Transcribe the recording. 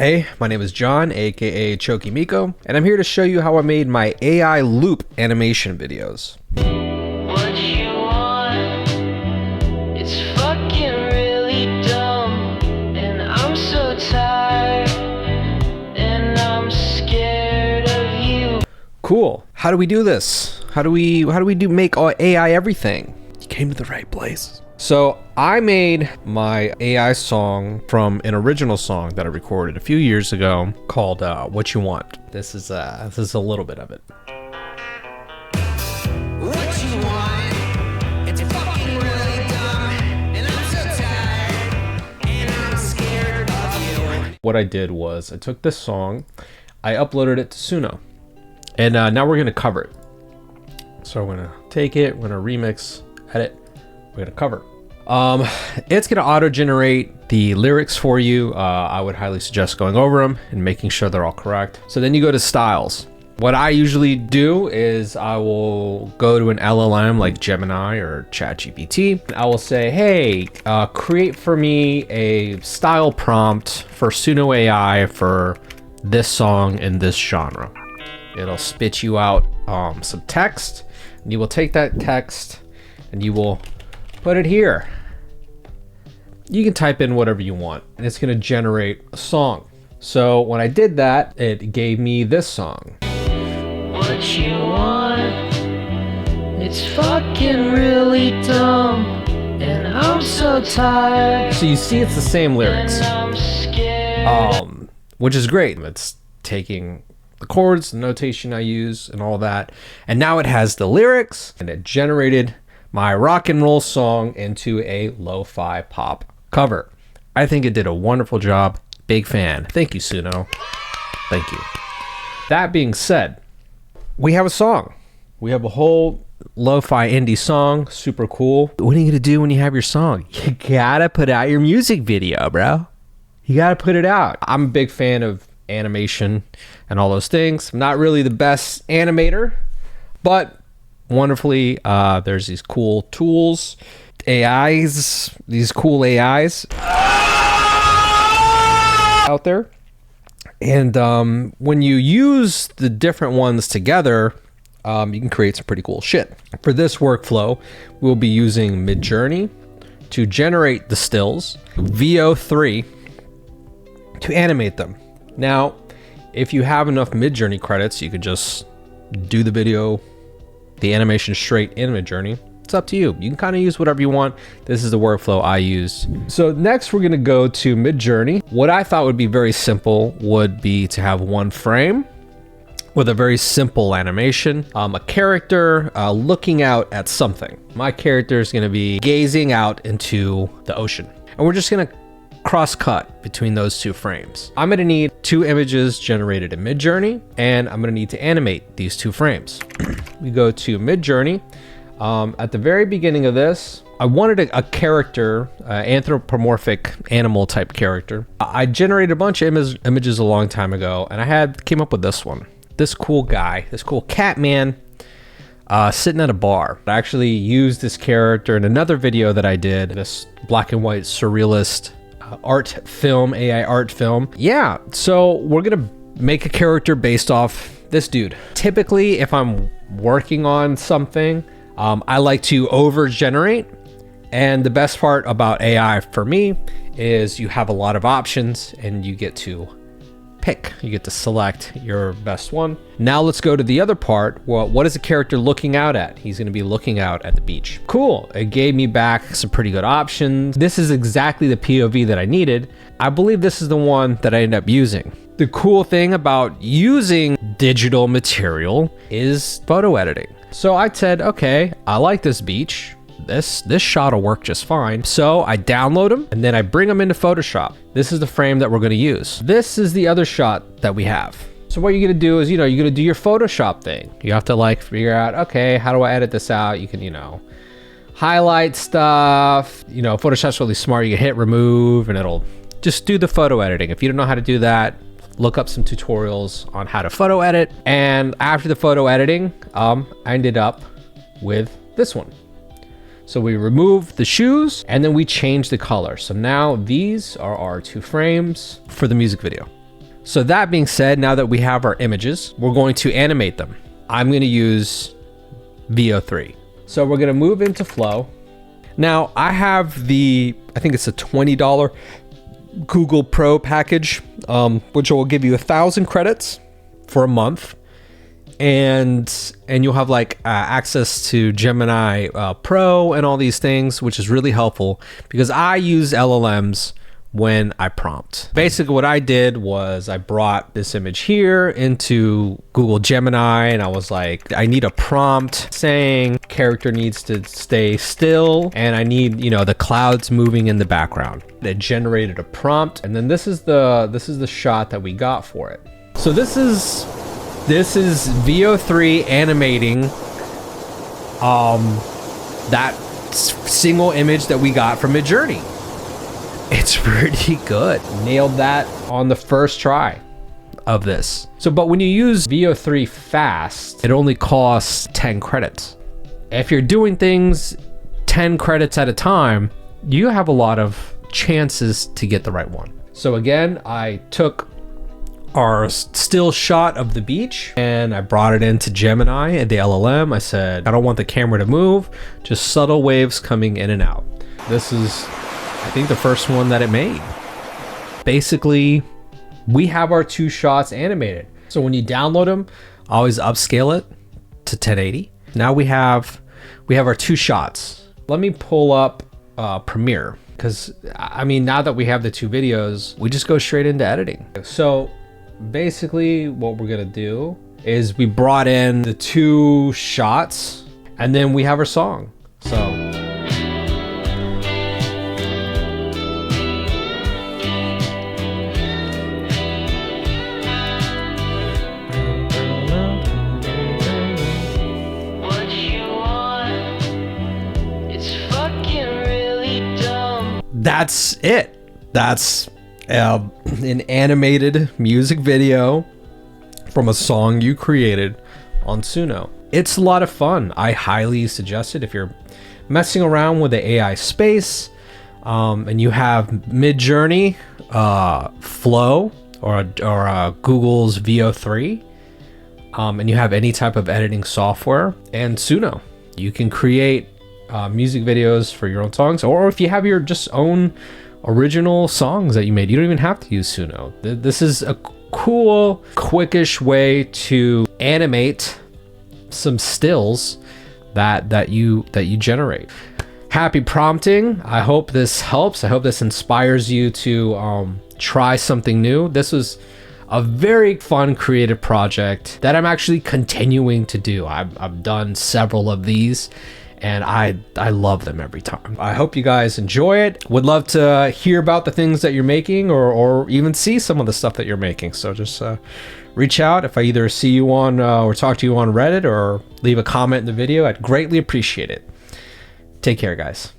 Hey, my name is John, aka Choki Miko, and I'm here to show you how I made my AI loop animation videos. What you want, it's fucking really dumb, and I'm so tired, and I'm scared of you. Cool. How do we do this? How do we make AI everything? You came to the right place. So I made my AI song from an original song that I recorded a few years ago called "What You Want." This is a little bit of it. What you want, it's fucking really dumb, and I'm so tired, and I'm scared of you. What I did was I took this song, I uploaded it to Suno, and now we're gonna cover it. So we're gonna take it, we're gonna remix, edit, we're gonna cover. It's gonna auto-generate the lyrics for you. I would highly suggest going over them and making sure they're all correct. So then you go to styles. What I usually do is I will go to an LLM like Gemini or ChatGPT. I will say, hey, create for me a style prompt for Suno.ai for this song in this genre. It'll spit you out some text, and you will take that text and you will put it here. You can type in whatever you want, and it's gonna generate a song. So when I did that, it gave me this song. What you want, it's fucking really dumb, and I'm so tired, So you see it's the same lyrics, and I'm scared. which is great. It's taking the chords, the notation I use, and all that. And now it has the lyrics, and it generated my rock and roll song into a lo-fi pop cover. I think it did a wonderful job. Big fan. Thank you, Suno. Thank you. That being said, we have a song. We have a whole lo-fi indie song. Super cool. What are you gonna do when you have your song? You gotta put out your music video, bro. You gotta put it out. I'm a big fan of animation and all those things. I'm not really the best animator, but wonderfully, there's these cool tools, these cool AIs out there. And when you use the different ones together, you can create some pretty cool shit. For this workflow, we'll be using Midjourney to generate the stills, Veo 3 to animate them. Now, if you have enough Midjourney credits, you could just do the video, the animation straight in Midjourney. It's up to you. You can kind of use whatever you want. This is the workflow I use. So next we're gonna go to Midjourney. What I thought would be very simple would be to have one frame with a very simple animation, a character looking out at something. My character is gonna be gazing out into the ocean. And we're just gonna cross-cut between those two frames. I'm gonna need 2 images generated in Midjourney, and I'm gonna need to animate these 2 frames. We go to Midjourney. At the very beginning of this, I wanted a character, anthropomorphic animal type character. I generated a bunch of images a long time ago, and came up with this one. This cool guy, this cool cat man, sitting at a bar. I actually used this character in another video that I did, this black and white surrealist art film, AI art film. Yeah, so we're gonna make a character based off this dude. Typically, if I'm working on something, I like to over-generate. And the best part about AI for me is you have a lot of options and you get to pick. You get to select your best one. Now let's go to the other part. Well, what is the character looking out at? He's gonna be looking out at the beach. Cool, it gave me back some pretty good options. This is exactly the POV that I needed. I believe this is the one that I ended up using. The cool thing about using digital material is photo editing. So I said, okay, I like this beach. This shot will work just fine. So I download them and then I bring them into Photoshop. This is the frame that we're gonna use. This is the other shot that we have. So what you're gonna do is, you're gonna do your Photoshop thing. You have to like figure out, okay, how do I edit this out? You can, highlight stuff. Photoshop's really smart. You can hit remove and it'll just do the photo editing. If you don't know how to do that, look up some tutorials on how to photo edit. And after the photo editing, I ended up with this one. So we remove the shoes and then we change the color. So now these are our 2 frames for the music video. So that being said, now that we have our images, we're going to animate them. I'm going to use Veo 3. So we're going to move into Flow. Now I have I think it's a $20 Google Pro package, which will give you 1,000 credits for a month. And you'll have like access to Gemini Pro and all these things, which is really helpful because I use LLMs when I prompt. Basically what I did was I brought this image here into Google Gemini and I was like, I need a prompt saying character needs to stay still and I need, the clouds moving in the background. It generated a prompt, and then this is the shot that we got for it. So this is Veo 3 animating that single image that we got from Midjourney. It's pretty good. Nailed that on the first try of this. So, but when you use Veo 3 fast, it only costs 10 credits. If you're doing things 10 credits at a time, you have a lot of chances to get the right one. So again, I took our still shot of the beach and I brought it into Gemini and the LLM. I said, I don't want the camera to move, just subtle waves coming in and out. This is, I think, the first one that it made. Basically, we have our 2 shots animated. So when you download them, always upscale it to 1080. Now we have our 2 shots. Let me pull up Premiere because I mean, now that we have the 2 videos, we just go straight into editing. So basically what we're gonna do is we brought in the 2 shots and then we have our song. So that's it. That's an animated music video from a song you created on Suno. It's a lot of fun. I highly suggest it if you're messing around with the AI space and you have Midjourney, Flow, or Google's Veo 3, and you have any type of editing software and Suno. You can create music videos for your own songs, or if you have your just own original songs that you made, you don't even have to use Suno. This is a cool, quickish way to animate some stills that you generate. Happy prompting. I hope this helps. I hope this inspires you to try something new. This was a very fun creative project that I'm actually continuing to do. I've done several of these and I love them every time. I hope you guys enjoy it. Would love to hear about the things that you're making or even see some of the stuff that you're making. So just reach out. If I either see you on or talk to you on Reddit or leave a comment in the video, I'd greatly appreciate it. Take care, guys.